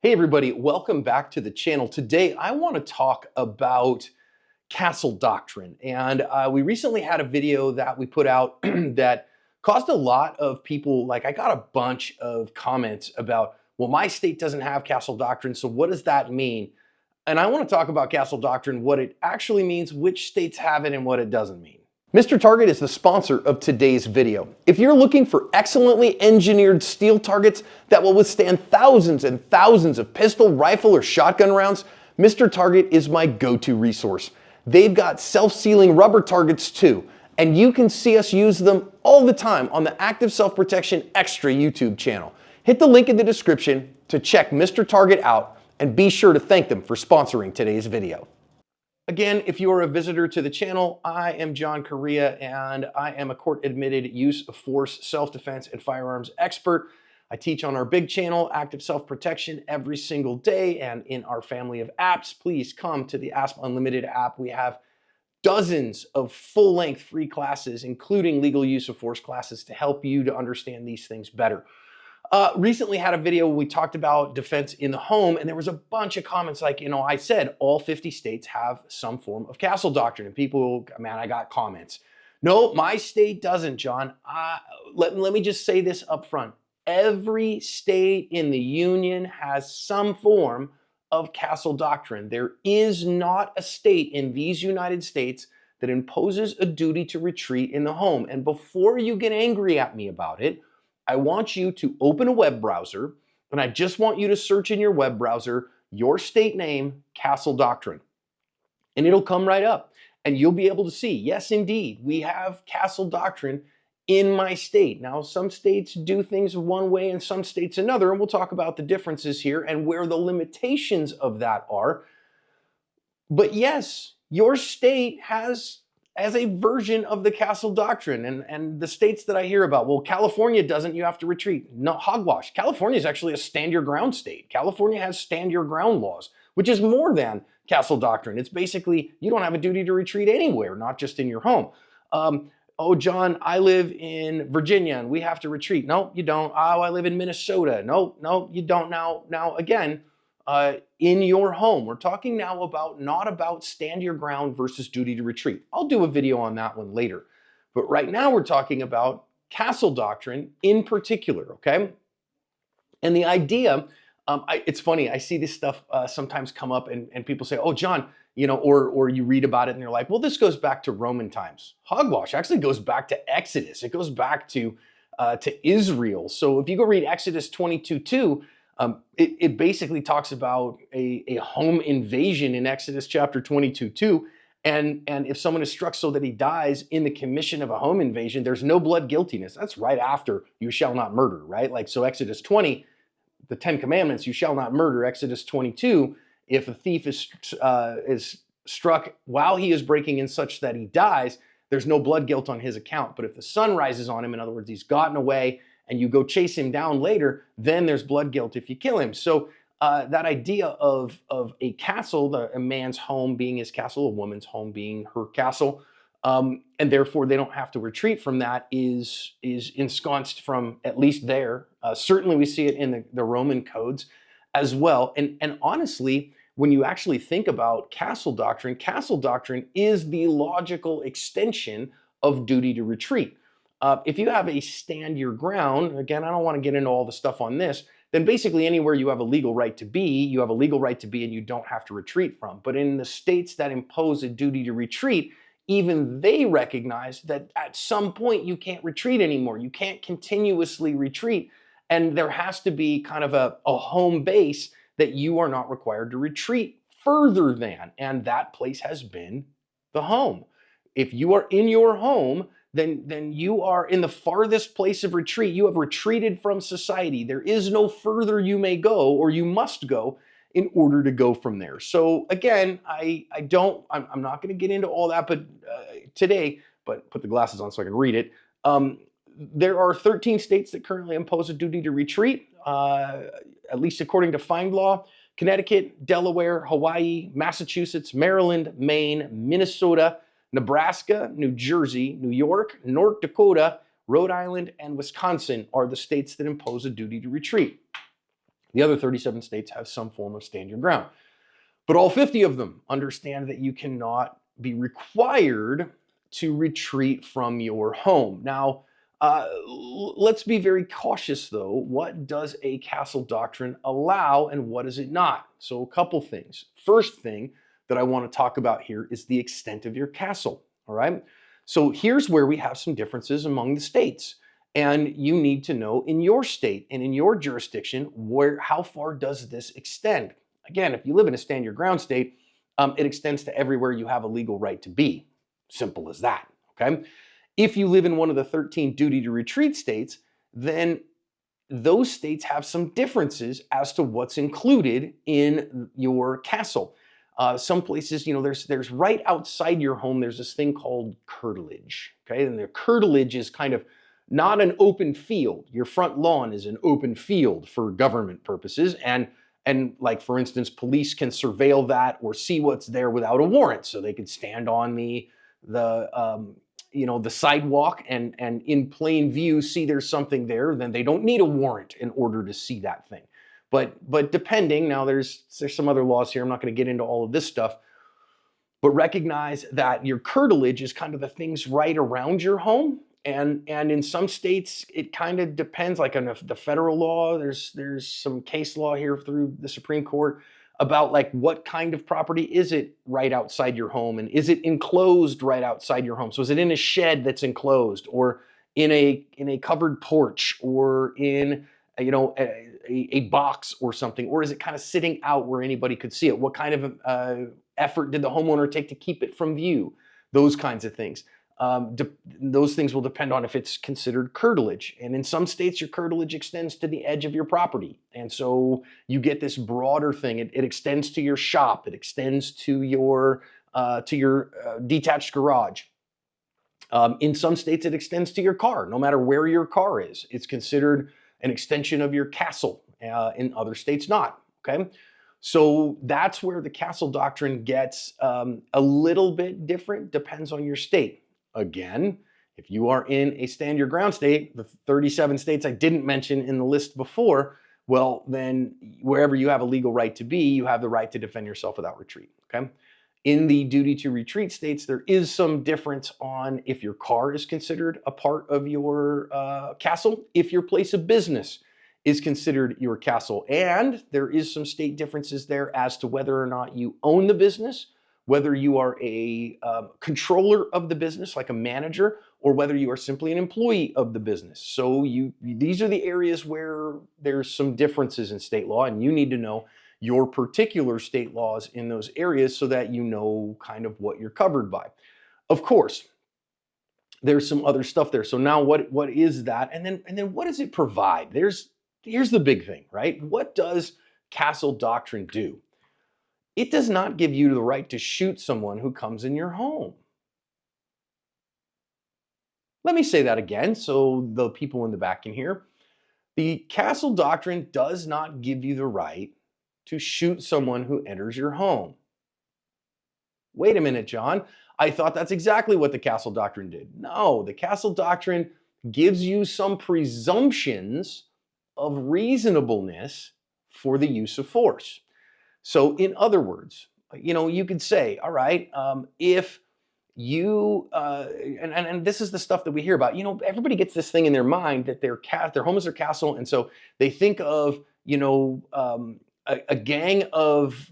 Hey everybody, welcome back to the channel. Today I want to talk about castle doctrine. And we recently had a video that we put out that caused a lot of people, like I got a bunch of comments about, well, my state doesn't have castle doctrine, so what does that mean? And I want to talk about castle doctrine, what it actually means, which states have it, and what it doesn't mean. Mr. Target is the sponsor of today's video. If you're looking for excellently engineered steel targets that will withstand thousands and thousands of pistol, rifle, or shotgun rounds, Mr. Target is my go-to resource. They've got self-sealing rubber targets too, and you can see us use them all the time on the Active Self-Protection Extra YouTube channel. Hit the link in the description to check Mr. Target out, and be sure to thank them for sponsoring today's video. Again, if you are a visitor to the channel, I am John Correa, and I am a court-admitted use of force, self-defense, and firearms expert. I teach on our big channel, Active Self-Protection, every single day, and in our family of apps, please come to the ASP Unlimited app. We have dozens of full-length free classes, including legal use of force classes, to help you to understand these things better. Recently had a video where we talked about defense in the home, and there was a bunch of comments like, I said all 50 states have some form of castle doctrine, and people, man, I got comments. No, my state doesn't, John. Let me just say this up front. Every state in the union has some form of castle doctrine. There is not a state in these United States that imposes a duty to retreat in the home. And before you get angry at me about it, I want you to open a web browser, and I just want you to search in your web browser your state name, castle doctrine, and it'll come right up, and you'll be able to see, yes, indeed, we have castle doctrine in my state. Now, some states do things one way and some states another, and we'll talk about the differences here and where the limitations of that are. But yes, your state has a version of the castle doctrine, and the states that I hear about, well, California doesn't, you have to retreat. No, hogwash. California is actually a stand your ground state. California has stand your ground laws, which is more than castle doctrine. It's basically, you don't have a duty to retreat anywhere, not just in your home. Oh, John, I live in Virginia and we have to retreat. No, you don't. Oh, I live in Minnesota. No, you don't. Now again, in your home. We're talking now about not about stand your ground versus duty to retreat. I'll do a video on that one later. But right now we're talking about castle doctrine in particular, okay? And the idea, it's funny, I see this stuff sometimes come up and people say, oh, John, or you read about it and they're like, well, this goes back to Roman times. Hogwash actually goes back to Exodus. It goes back to Israel. So if you go read Exodus 22:2, it basically talks about a home invasion in Exodus chapter 22:2. And if someone is struck so that he dies in the commission of a home invasion, there's no blood guiltiness. That's right after you shall not murder, right? Like, so Exodus 20, the 10 commandments, you shall not murder. Exodus 22, if a thief is struck while he is breaking in such that he dies, there's no blood guilt on his account. But if the sun rises on him, in other words, he's gotten away, and you go chase him down later, then there's blood guilt if you kill him. So that idea of a castle, a man's home being his castle, a woman's home being her castle, and therefore they don't have to retreat from that, is ensconced from at least there. Certainly we see it in the Roman codes as well. And honestly, when you actually think about castle doctrine is the logical extension of duty to retreat. If you have a stand your ground, again, I don't want to get into all the stuff on this, then basically anywhere you have a legal right to be, you have a legal right to be and you don't have to retreat from. But in the states that impose a duty to retreat, even they recognize that at some point you can't retreat anymore. You can't continuously retreat. And there has to be kind of a home base that you are not required to retreat further than. And that place has been the home. If you are in your home, then you are in the farthest place of retreat. You have retreated from society. There is no further you may go or you must go in order to go from there. So again, I'm not going to get into all that today, but put the glasses on so I can read it. There are 13 states that currently impose a duty to retreat, at least according to FindLaw. Connecticut, Delaware, Hawaii, Massachusetts, Maryland, Maine, Minnesota, Nebraska, New Jersey, New York, North Dakota, Rhode Island, and Wisconsin are the states that impose a duty to retreat. The other 37 states have some form of stand your ground. But all 50 of them understand that you cannot be required to retreat from your home. Now, let's be very cautious though. What does a castle doctrine allow and what does it not? So, a couple things. First thing that I want to talk about here is the extent of your castle. All right. So, here's where we have some differences among the states. And you need to know in your state and in your jurisdiction how far does this extend? Again, if you live in a stand your ground state, it extends to everywhere you have a legal right to be. Simple as that. Okay. If you live in one of the 13 duty to retreat states, then those states have some differences as to what's included in your castle. Some places, there's right outside your home, there's this thing called curtilage. Okay. And the curtilage is kind of not an open field. Your front lawn is an open field for government purposes. And like, for instance, police can surveil that or see what's there without a warrant. So they could stand on the sidewalk and in plain view see there's something there. Then they don't need a warrant in order to see that thing. But depending, now there's some other laws here. I'm not going to get into all of this stuff. But recognize that your curtilage is kind of the things right around your home. And in some states, it kind of depends, like on the federal law, there's some case law here through the Supreme Court about like what kind of property is it right outside your home and is it enclosed right outside your home? So is it in a shed that's enclosed or in a covered porch or in a box or something, or is it kind of sitting out where anybody could see it? What kind of effort did the homeowner take to keep it from view? Those kinds of things. Those things will depend on if it's considered curtilage. And in some states, your curtilage extends to the edge of your property. And so you get this broader thing. It extends to your shop. It extends to your detached garage. In some states, it extends to your car, no matter where your car is. It's considered an extension of your castle. In other states, not. Okay. So that's where the castle doctrine gets a little bit different, depends on your state. Again, if you are in a stand your ground state, the 37 states I didn't mention in the list before, well, then wherever you have a legal right to be, you have the right to defend yourself without retreat. Okay. In the duty to retreat states, there is some difference on if your car is considered a part of your castle, if your place of business is considered your castle. And there is some state differences there as to whether or not you own the business, whether you are a controller of the business, like a manager, or whether you are simply an employee of the business. So these are the areas where there's some differences in state law, and you need to know your particular state laws in those areas so that you know kind of what you're covered by. Of course, there's some other stuff there. So now what is that? And then what does it provide? Here's the big thing, right? What does castle doctrine do? It does not give you the right to shoot someone who comes in your home. Let me say that again so the people in the back can hear. The castle doctrine does not give you the right to shoot someone who enters your home. Wait a minute, John. I thought that's exactly what the castle doctrine did. No, the castle doctrine gives you some presumptions of reasonableness for the use of force. So in other words, you could say, all right, if you, and this is the stuff that we hear about, everybody gets this thing in their mind that their home is their castle. And so they think of, a gang of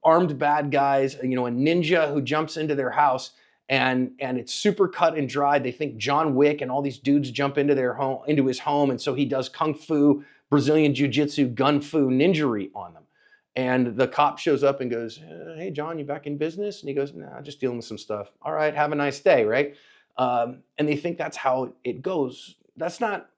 armed bad guys, a ninja who jumps into their house and it's super cut and dried. They think John Wick and all these dudes jump into his home. And so he does Kung Fu, Brazilian Jiu-Jitsu, Gun Fu, ninjery on them. And the cop shows up and goes, hey, John, you back in business? And he goes, nah, just dealing with some stuff. All right, have a nice day, right? And they think that's how it goes. That's not,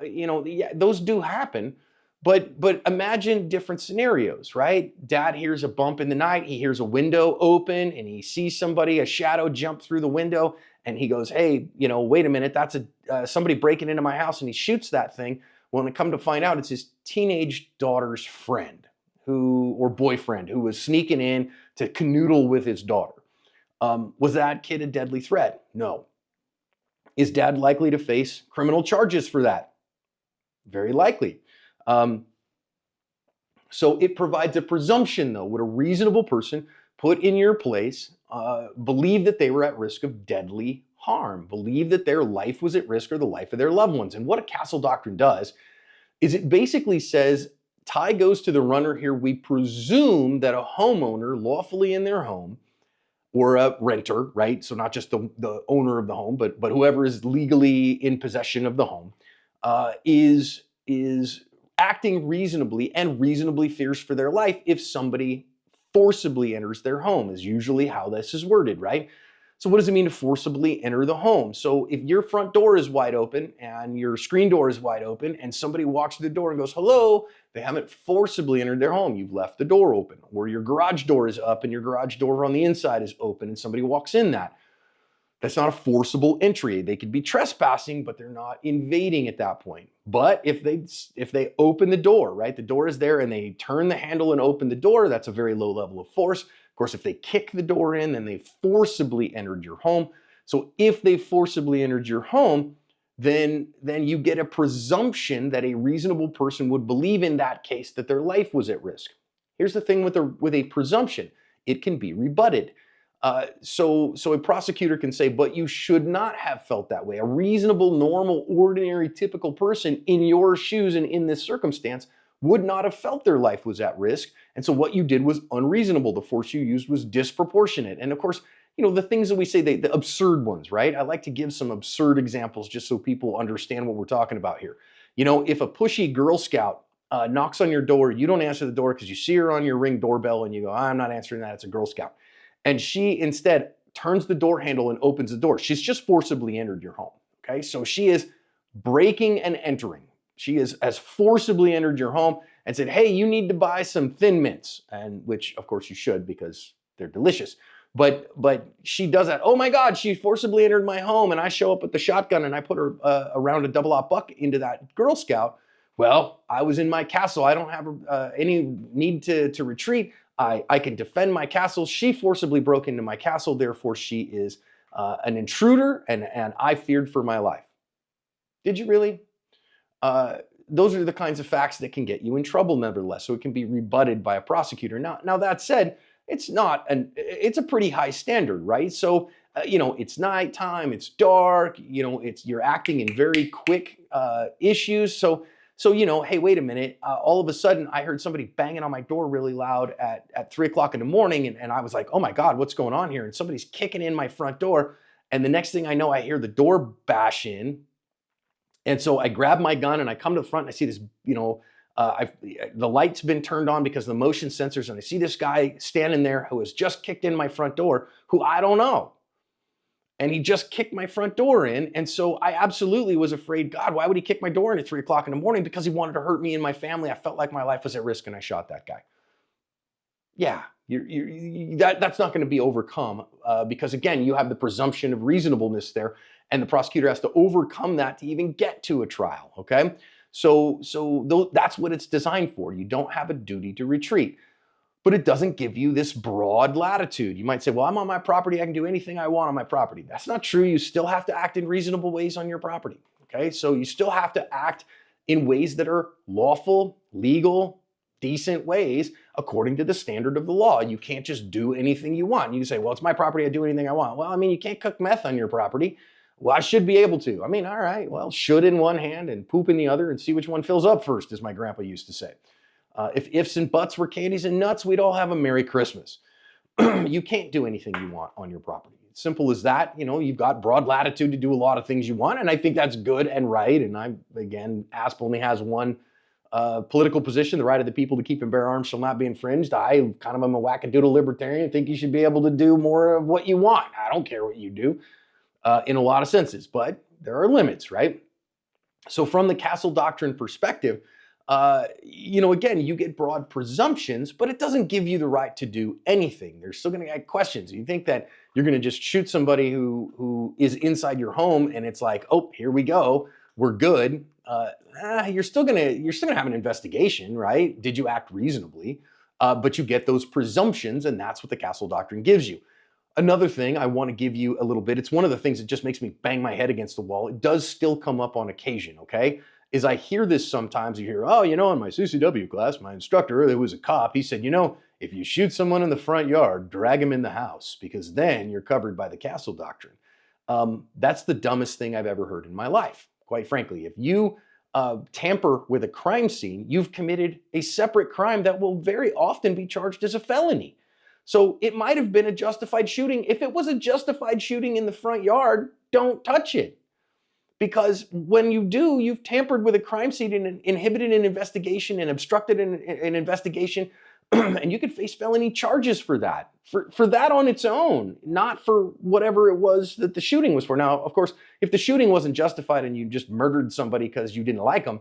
yeah, those do happen. But imagine different scenarios, right? Dad hears a bump in the night. He hears a window open and he sees a shadow jump through the window. And he goes, hey, wait a minute, that's somebody breaking into my house. And he shoots that thing. Well, when it come to find out, it's his teenage daughter's friend or boyfriend who was sneaking in to canoodle with his daughter. Was that kid a deadly threat? No. Is dad likely to face criminal charges for that? Very likely. So it provides a presumption, though. Would a reasonable person put in your place believe that they were at risk of deadly harm, believe that their life was at risk or the life of their loved ones? And what a castle doctrine does is it basically says, tie goes to the runner here. We presume that a homeowner lawfully in their home, or a renter, right? So not just the owner of the home, but whoever is legally in possession of the home, is acting reasonably and reasonably fears for their life if somebody forcibly enters their home, is usually how this is worded, right? So what does it mean to forcibly enter the home? So if your front door is wide open and your screen door is wide open and somebody walks through the door and goes, hello, they haven't forcibly entered their home. You've left the door open. Or your garage door is up and your garage door on the inside is open and somebody walks in that. That's not a forcible entry. They could be trespassing, but they're not invading at that point. But if they open the door, right? The door is there and they turn the handle and open the door, that's a very low level of force. Of course, if they kick the door in, then they forcibly entered your home. So if they forcibly entered your home, then you get a presumption that a reasonable person would believe in that case that their life was at risk. Here's the thing with a presumption. It can be rebutted. So a prosecutor can say, but you should not have felt that way. A reasonable, normal, ordinary, typical person in your shoes and in this circumstance would not have felt their life was at risk. And so what you did was unreasonable. The force you used was disproportionate. And of course, the things that we say, the absurd ones, right? I like to give some absurd examples just so people understand what we're talking about here. If a pushy Girl Scout knocks on your door, you don't answer the door because you see her on your Ring doorbell and you go, I'm not answering that, it's a Girl Scout. And she instead turns the door handle and opens the door. She's just forcibly entered your home, okay? So she is breaking and entering. She has forcibly entered your home and said, hey, you need to buy some Thin Mints, and which of course you should because they're delicious. But she does that. Oh my God, she forcibly entered my home, and I show up with the shotgun and I put her around a double-aught buck into that Girl Scout. Well, I was in my castle. I don't have any need to retreat. I can defend my castle. She forcibly broke into my castle. Therefore, she is an intruder, and I feared for my life. Did you really? Those are the kinds of facts that can get you in trouble, nevertheless. So it can be rebutted by a prosecutor. Now that said, it's a pretty high standard, right? So it's nighttime, it's dark, you're acting in very quick issues. So hey, wait a minute. All of a sudden, I heard somebody banging on my door really loud at 3 o'clock in the morning. And I was like, oh my God, what's going on here? And somebody's kicking in my front door. And the next thing I know, I hear the door bash in. And so I grab my gun and I come to the front and I see this, the light's been turned on because of the motion sensors. And I see this guy standing there who has just kicked in my front door, who I don't know. And he just kicked my front door in. And so I absolutely was afraid, God, why would he kick my door in at 3 o'clock in the morning? Because he wanted to hurt me and my family. I felt like my life was at risk and I shot that guy. Yeah, that's not going to be overcome because, again, you have the presumption of reasonableness there. And the prosecutor has to overcome that to even get to a trial, okay? So that's what it's designed for. You don't have a duty to retreat. But it doesn't give you this broad latitude. You might say, well, I'm on my property. I can do anything I want on my property. That's not true. You still have to act in reasonable ways on your property, okay? So you still have to act in ways that are lawful, legal, decent ways according to the standard of the law. You can't just do anything you want. You can say, well, it's my property. I do anything I want. Well, you can't cook meth on your property. Well, I should be able to. All right, well, should in one hand and poop in the other and see which one fills up first, as my grandpa used to say. If ifs and buts were candies and nuts, we'd all have a Merry Christmas. You can't do anything you want on your property. It's simple as that. You've got broad latitude to do a lot of things you want, and I think that's good and right. And ASP only has one political position, the right of the people to keep and bear arms shall not be infringed. I kind of am a wackadoodle libertarian. I think you should be able to do more of what you want. I don't care what you do in a lot of senses, but there are limits, right? So from the Castle Doctrine perspective, again, you get broad presumptions, but it doesn't give you the right to do anything. They're still going to get questions. You think that you're going to just shoot somebody who is inside your home and it's like, oh, here we go, we're good. You're still going to have an investigation, right? Did you act reasonably? But you get those presumptions, and that's what the Castle Doctrine gives you. Another thing I want to give you a little bit, it's one of the things that just makes me bang my head against the wall. It does still come up on occasion, okay? is I hear this sometimes. You hear, oh, you know, in my CCW class, my instructor, there was a cop. He said, you know, if you shoot someone in the front yard, drag him in the house because then you're covered by the castle doctrine. That's the dumbest thing I've ever heard in my life, quite frankly. If you tamper with a crime scene, you've committed a separate crime that will very often be charged as a felony. So it might have been a justified shooting. If it was a justified shooting in the front yard, don't touch it. Because when you do, you've tampered with a crime scene and inhibited an investigation and obstructed an investigation, and you could face felony charges for that. For that on its own, not for whatever it was that the shooting was for. Now, of course, if the shooting wasn't justified and you just murdered somebody because you didn't like them,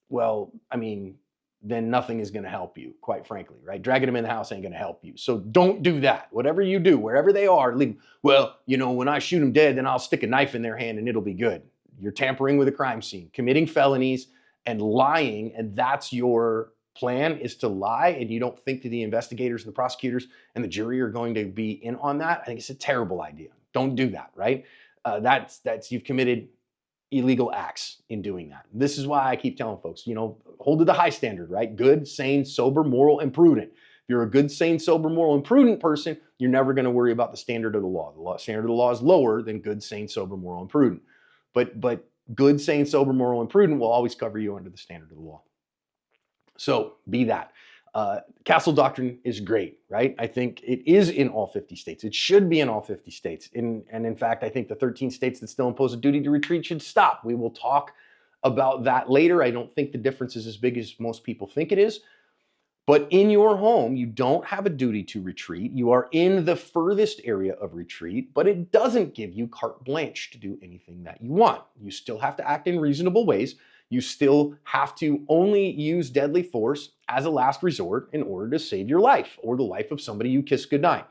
well, I mean, then nothing is going to help you, quite frankly, right? Dragging them in the house ain't going to help you. So don't do that. Whatever you do, wherever they are, leave them. Well, you know, when I shoot them dead, then I'll stick a knife in their hand and it'll be good. You're tampering with a crime scene, committing felonies and lying, and that's your plan, is to lie, and you don't think that the investigators and the prosecutors and the jury are going to be in on that. I think it's a terrible idea. Don't do that, right? That's you've committed illegal acts in doing that. This is why I keep telling folks, you know, hold to the high standard, right? Good, sane, sober, moral, and prudent. If you're a good, sane, sober, moral, and prudent person, you're never going to worry about the standard of the law. The standard of the law is lower than good, sane, sober, moral, and prudent. But good, sane, sober, moral, and prudent will always cover you under the standard of the law. So be that. Castle Doctrine is great, right? I think it is in all 50 states. It should be in all 50 states. And in fact, I think the 13 states that still impose a duty to retreat should stop. We will talk about that later. I don't think the difference is as big as most people think it is. But in your home, you don't have a duty to retreat. You are in the furthest area of retreat, but it doesn't give you carte blanche to do anything that you want. You still have to act in reasonable ways. You still have to only use deadly force as a last resort in order to save your life or the life of somebody you kiss goodnight.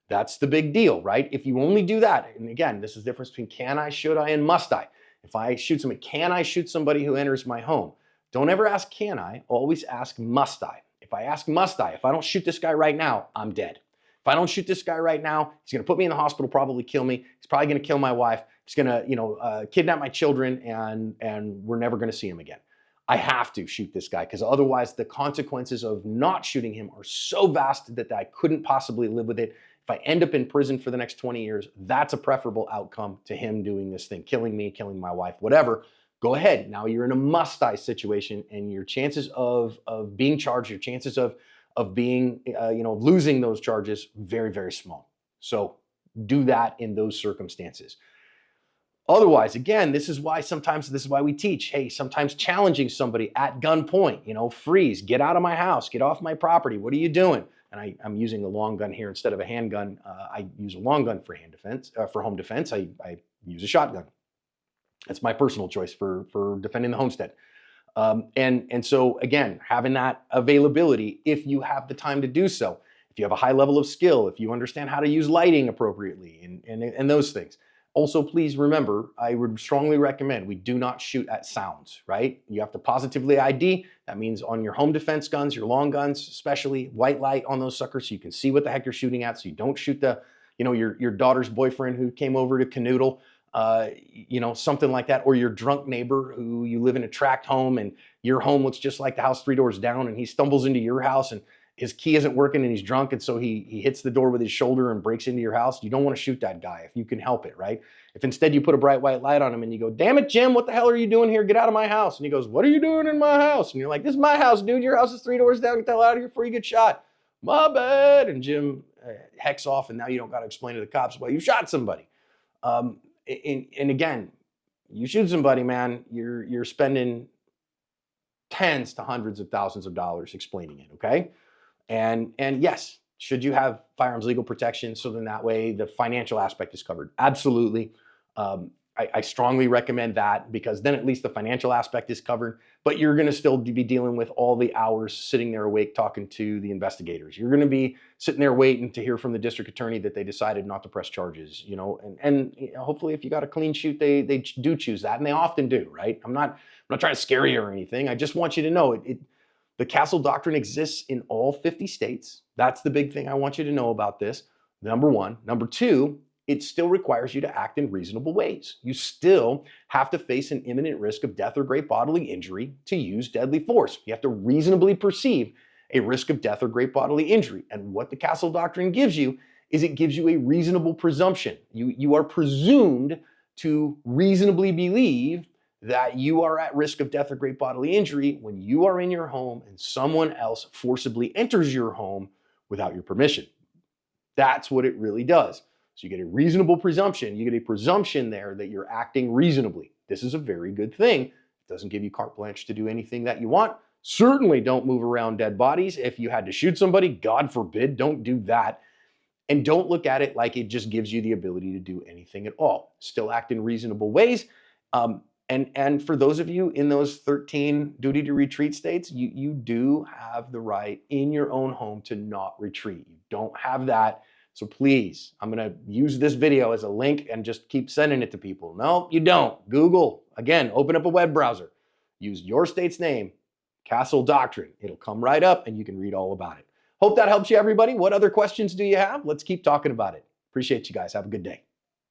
That's the big deal, right? If you only do that, and again, this is the difference between can I, should I, and must I. If I shoot somebody, can I shoot somebody who enters my home? Don't ever ask can I, always ask must I. If I ask must I, if I don't shoot this guy right now, I'm dead. If I don't shoot this guy right now, he's gonna put me in the hospital, probably kill me. He's probably gonna kill my wife. He's gonna, kidnap my children, and we're never gonna see him again. I have to shoot this guy because otherwise the consequences of not shooting him are so vast that I couldn't possibly live with it. If I end up in prison for the next 20 years, that's a preferable outcome to him doing this thing, killing me, killing my wife, whatever. Go ahead. Now you're in a must-die situation, and your chances of being charged, your chances of being, losing those charges, very, very small. So do that in those circumstances. Otherwise, again, this is why we teach, hey, sometimes challenging somebody at gunpoint, freeze, get out of my house, get off my property, what are you doing? And I'm using a long gun here instead of a handgun. I use a long gun for home defense. I use a shotgun. That's my personal choice for defending the homestead. And so again, having that availability, if you have the time to do so, if you have a high level of skill, if you understand how to use lighting appropriately and those things. Also, please remember, I would strongly recommend we do not shoot at sounds, right? You have to positively ID. That means on your home defense guns, your long guns, especially white light on those suckers so you can see what the heck you're shooting at. So you don't shoot your daughter's boyfriend who came over to canoodle, something like that, or your drunk neighbor who you live in a tract home and your home looks just like the house 3 doors down, and he stumbles into your house and his key isn't working and he's drunk, and so he hits the door with his shoulder and breaks into your house. You don't want to shoot that guy if you can help it, right? If instead you put a bright white light on him and you go, damn it, Jim, what the hell are you doing here? Get out of my house. And he goes, what are you doing in my house? And you're like, this is my house, dude. Your house is 3 doors down. Get the hell out of here before you get shot. My bad. And Jim hecks off, and now you don't got to explain to the cops why you shot somebody. And again, you shoot somebody, man, you're spending tens to hundreds of thousands of dollars explaining it, okay? And yes, should you have firearms legal protection so then that way the financial aspect is covered? Absolutely. I strongly recommend that, because then at least the financial aspect is covered, but you're going to still be dealing with all the hours sitting there awake talking to the investigators. You're going to be sitting there waiting to hear from the district attorney that they decided not to press charges, and hopefully if you got a clean shoot, they do choose that, and they often do, right? I'm not trying to scare you or anything. I just want you to know the Castle Doctrine exists in all 50 states. That's the big thing I want you to know about this. Number one. Number two, it still requires you to act in reasonable ways. You still have to face an imminent risk of death or great bodily injury to use deadly force. You have to reasonably perceive a risk of death or great bodily injury. And what the Castle Doctrine gives you is it gives you a reasonable presumption. You are presumed to reasonably believe that you are at risk of death or great bodily injury when you are in your home and someone else forcibly enters your home without your permission. That's what it really does. So you get a reasonable presumption. You get a presumption there that you're acting reasonably. This is a very good thing. It doesn't give you carte blanche to do anything that you want. Certainly don't move around dead bodies. If you had to shoot somebody, God forbid, don't do that. And don't look at it like it just gives you the ability to do anything at all. Still act in reasonable ways. And for those of you in those 13 duty to retreat states, you do have the right in your own home to not retreat. You don't have that. So please, I'm going to use this video as a link and just keep sending it to people. No, you don't. Google, again, open up a web browser. Use your state's name, Castle Doctrine. It'll come right up and you can read all about it. Hope that helps you, everybody. What other questions do you have? Let's keep talking about it. Appreciate you guys. Have a good day.